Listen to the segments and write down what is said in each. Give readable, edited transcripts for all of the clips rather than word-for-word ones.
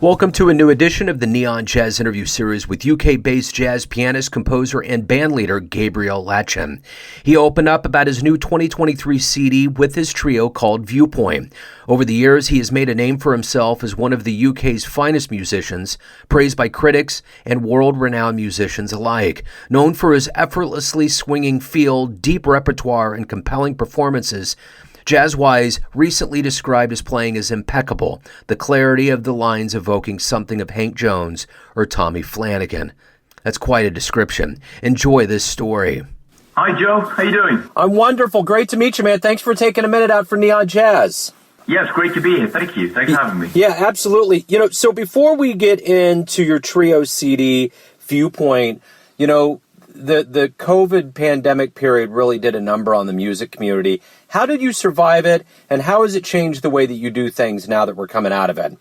Welcome to a new edition of the Neon Jazz interview series with UK-based jazz pianist, composer, and bandleader Gabriel Latchin. He opened up about his new 2023 CD with his trio called Viewpoint. Over the years, he has made a name for himself as one of the UK's finest musicians, praised by critics and world-renowned musicians alike. Known for his effortlessly swinging feel, deep repertoire, and compelling performances, Jazzwise recently described his playing as impeccable, the clarity of the lines evoking something of Hank Jones or Tommy Flanagan. That's quite a description. Enjoy this story. Hi, Joe. How you doing? I'm wonderful. Great to meet you, man. Thanks for taking a minute out for Neon Jazz. Yeah, it's great to be here. Thank you. Thanks for having me. Yeah, absolutely. So before we get into your trio CD, Viewpoint, the COVID pandemic period really did a number on the music community. How did you survive it, and how has it changed the way that you do things now that we're coming out of it?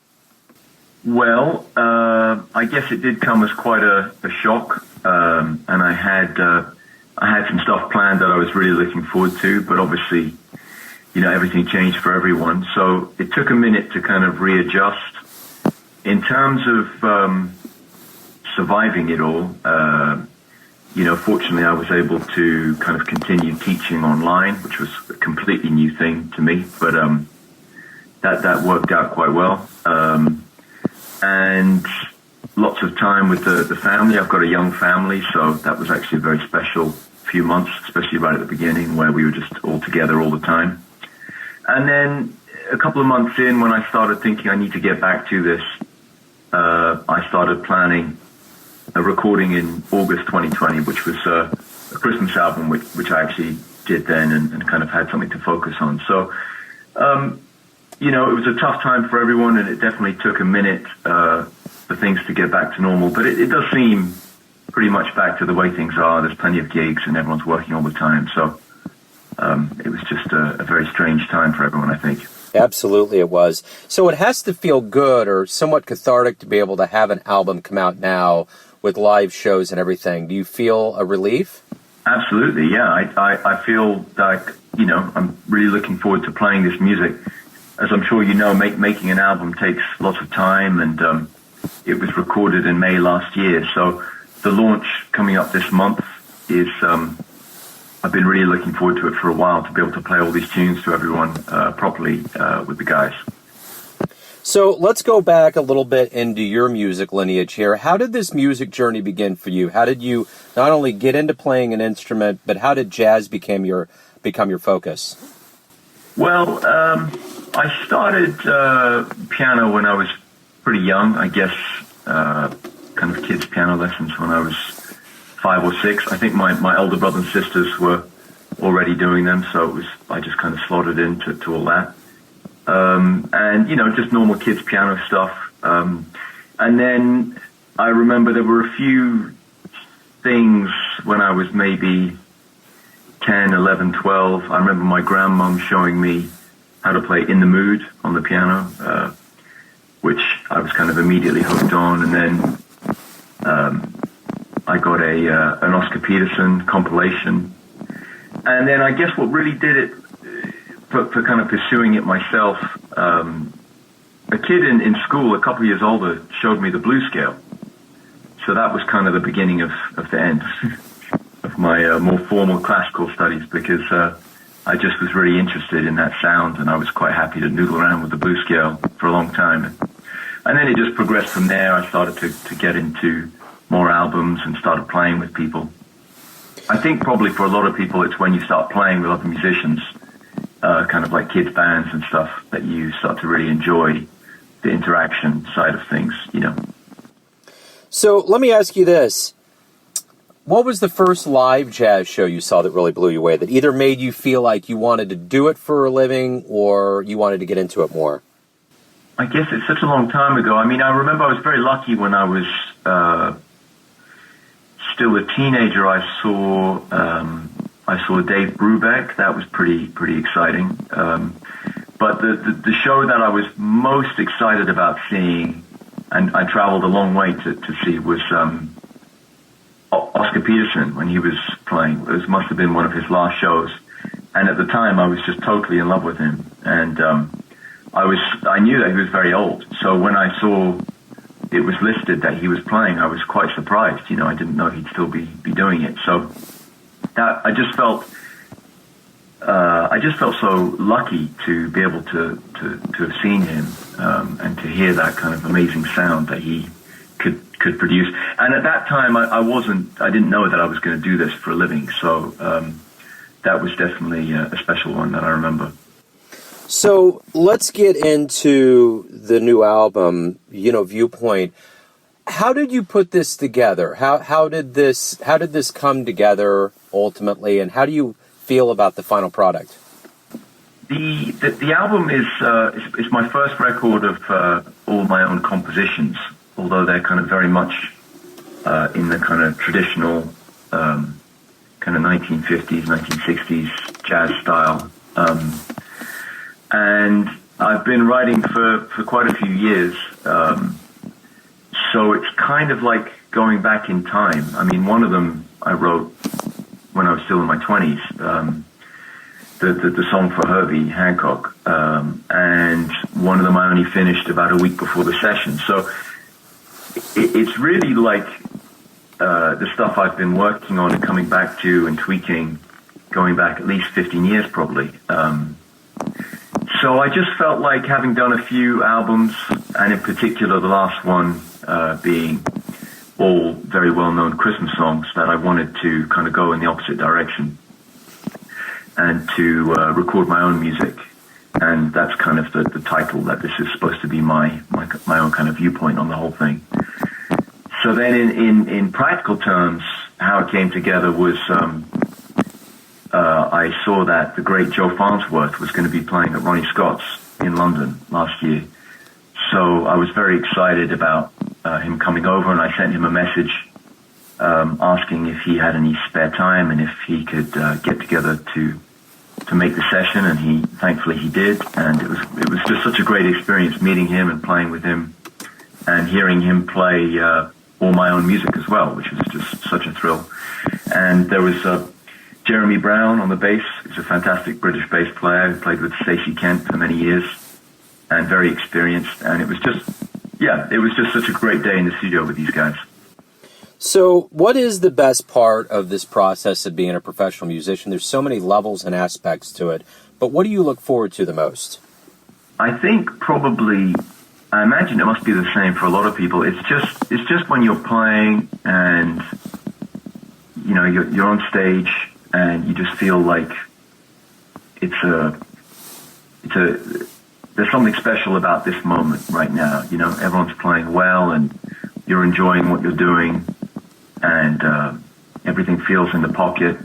Well, I guess it did come as quite a shock, and I had some stuff planned that I was really looking forward to, but obviously, everything changed for everyone. So it took a minute to kind of readjust. In terms of surviving it all, fortunately I was able to kind of continue teaching online, which was a completely new thing to me, but that worked out quite well. And lots of time with the family. I've got a young family, so that was actually a very special few months, especially right at the beginning where we were just all together all the time. And then a couple of months in, when I started thinking I need to get back to this, I started planning a recording in August 2020, which was a Christmas album, which I actually did then and kind of had something to focus on. So, it was a tough time for everyone, and it definitely took a minute for things to get back to normal. But it does seem pretty much back to the way things are. There's plenty of gigs, and everyone's working all the time. So it was just a very strange time for everyone, I think. Absolutely it was. So it has to feel good or somewhat cathartic to be able to have an album come out now with live shows and everything. Do you feel a relief? Absolutely, yeah. I feel like, I'm really looking forward to playing this music. As I'm sure you know, making an album takes lots of time, and it was recorded in May last year. So the launch coming up this month is, I've been really looking forward to it for a while, to be able to play all these tunes to everyone properly with the guys. So let's go back a little bit into your music lineage here. How did this music journey begin for you? How did you not only get into playing an instrument, but how did jazz become your focus? Well, I started piano when I was pretty young. I guess kind of kids' piano lessons when I was 5 or 6. I think my older brothers and sisters were already doing them, so I just kind of slotted into all that. And, just normal kids' piano stuff. And then I remember there were a few things when I was maybe 10, 11, 12. I remember my grandmom showing me how to play In the Mood on the piano, which I was kind of immediately hooked on. And then I got an Oscar Peterson compilation. And then I guess what really did it, for kind of pursuing it myself, a kid in school, a couple of years older, showed me the blues scale. So that was kind of the beginning of the end of my more formal classical studies, because I just was really interested in that sound, and I was quite happy to noodle around with the blues scale for a long time. And then it just progressed from there. I started to get into more albums and started playing with people. I think probably for a lot of people, it's when you start playing with other musicians, kind of like kids' bands and stuff, that you start to really enjoy the interaction side of things, So let me ask you this. What was the first live jazz show you saw that really blew you away, that either made you feel like you wanted to do it for a living or you wanted to get into it more? I guess it's such a long time ago. I mean, I remember I was very lucky when I was still a teenager. I saw Dave Brubeck. That was pretty exciting. But the show that I was most excited about seeing, and I traveled a long way to see, was Oscar Peterson when he was playing. It must have been one of his last shows. And at the time, I was just totally in love with him. And I knew that he was very old. So when I saw it was listed that he was playing, I was quite surprised. I didn't know he'd still be doing it. So that I just felt so lucky to be able to have seen him and to hear that kind of amazing sound that he could produce. And at that time, I didn't know that I was going to do this for a living. So that was definitely a special one that I remember. So let's get into the new album, Viewpoint. How did you put this together? How did this come together ultimately, and how do you feel about the final product? The album is my first record of all my own compositions, although they're kind of very much in the kind of traditional kind of 1950s, 1960s jazz style. And I've been writing for quite a few years, so it's kind of like going back in time. I mean, one of them I wrote when I was still in my 20s, the song for Herbie Hancock, and one of them I only finished about a week before the session. So it's really like the stuff I've been working on and coming back to and tweaking, going back at least 15 years probably. So I just felt like, having done a few albums, and in particular the last one being all very well-known Christmas songs, that I wanted to kind of go in the opposite direction and to record my own music. And that's kind of the title, that this is supposed to be my own kind of viewpoint on the whole thing. So then in practical terms, how it came together was I saw that the great Joe Farnsworth was going to be playing at Ronnie Scott's in London last year. So I was very excited about him coming over, and I sent him a message asking if he had any spare time and if he could get together to make the session, and thankfully he did. And it was just such a great experience meeting him and playing with him and hearing him play all my own music as well, which was just such a thrill. And there was Jeremy Brown on the bass. He's a fantastic British bass player who played with Stacey Kent for many years and very experienced. And it was just such a great day in the studio with these guys. So what is the best part of this process of being a professional musician? There's so many levels and aspects to it, but what do you look forward to the most? I think probably, I imagine it must be the same for a lot of people. It's just when you're playing and you're on stage and you just feel like there's something special about this moment right now. Everyone's playing well and you're enjoying what you're doing, and everything feels in the pocket.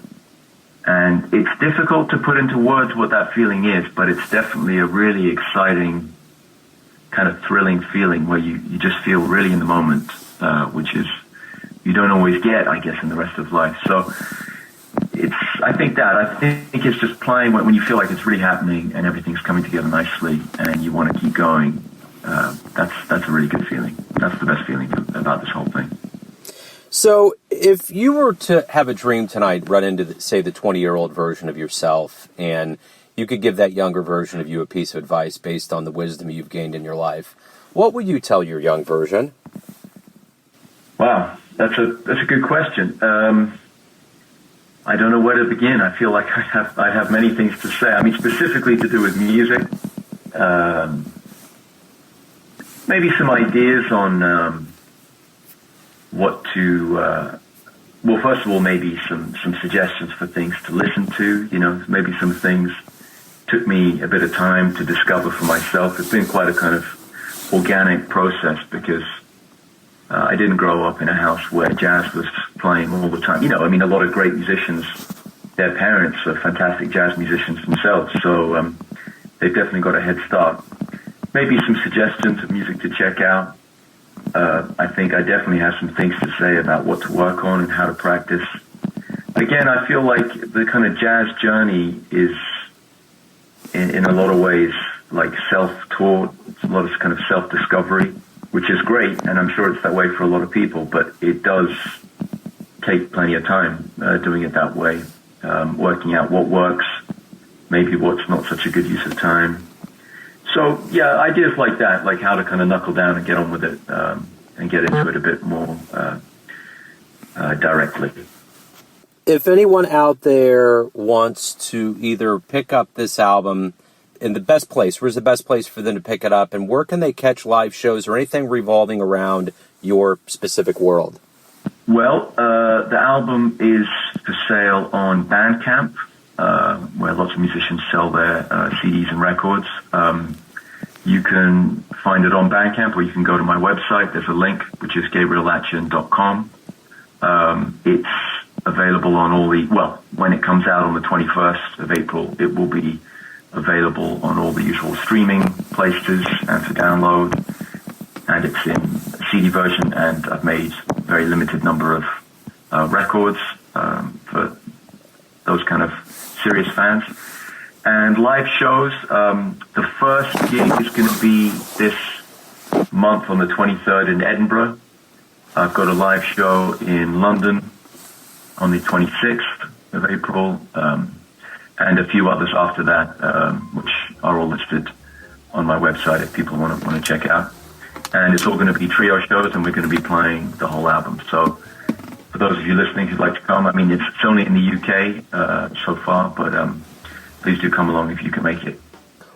And it's difficult to put into words what that feeling is, but it's definitely a really exciting, kind of thrilling feeling where you just feel really in the moment, which is, you don't always get, I guess, in the rest of life. So I think it's just playing when you feel like it's really happening and everything's coming together nicely and you want to keep going. That's a really good feeling. That's the best feeling about this whole thing. So if you were to have a dream tonight, run into, say, the 20-year-old version of yourself, and you could give that younger version of you a piece of advice based on the wisdom you've gained in your life, what would you tell your young version? Wow, that's a good question. I don't know where to begin. I feel like I have many things to say. I mean, specifically to do with music. Maybe some ideas on what to. Well, first of all, maybe some suggestions for things to listen to. Maybe some things took me a bit of time to discover for myself. It's been quite a kind of organic process because I didn't grow up in a house where jazz was playing all the time. A lot of great musicians, their parents are fantastic jazz musicians themselves, so they've definitely got a head start. Maybe some suggestions of music to check out. I think I definitely have some things to say about what to work on and how to practice. Again, I feel like the kind of jazz journey is, in a lot of ways, like self-taught. It's a lot of kind of self-discovery, which is great, and I'm sure it's that way for a lot of people, but it does take plenty of time doing it that way, working out what works, maybe what's not such a good use of time. So, yeah, ideas like that, like how to kind of knuckle down and get on with it, get into it a bit more directly. If anyone out there wants to either pick up this album in the best place, where's the best place for them to pick it up, and where can they catch live shows or anything revolving around your specific world? Well, the album is for sale on Bandcamp, where lots of musicians sell their CDs and records. You can find it on Bandcamp, or you can go to my website. There's a link, which is gabriellatchin.com. It's available on all the, when it comes out on the 21st of April, it will be available on all the usual streaming places and for download. And it's in a CD version, and I've made a very limited number of records for those kind of serious fans. And live shows, the first gig is going to be this month on the 23rd in Edinburgh. I've got a live show in London on the 26th of April, and a few others after that, which are all listed on my website if people want to check it out. And it's all going to be trio shows, and we're going to be playing the whole album. So for those of you listening who'd like to come, I mean, it's only in the UK so far, but please do come along if you can make it.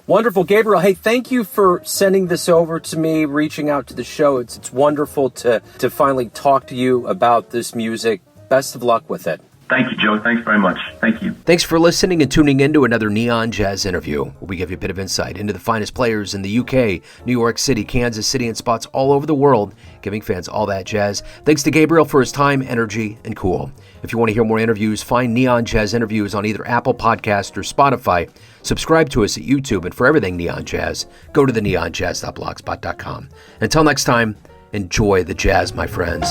Wonderful. Gabriel, hey, thank you for sending this over to me, reaching out to the show. It's wonderful to finally talk to you about this music. Best of luck with it. Thank you, Joe. Thanks very much. Thank you. Thanks for listening and tuning in to another Neon Jazz interview, where we give you a bit of insight into the finest players in the UK, New York City, Kansas City, and spots all over the world, giving fans all that jazz. Thanks to Gabriel for his time, energy, and cool. If you want to hear more interviews, find Neon Jazz interviews on either Apple Podcast or Spotify. Subscribe to us at YouTube, and for everything Neon Jazz, go to the neonjazz.blogspot.com. Until next time, enjoy the jazz, my friends.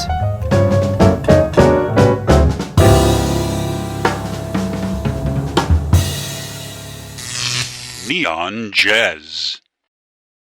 Neon Jazz.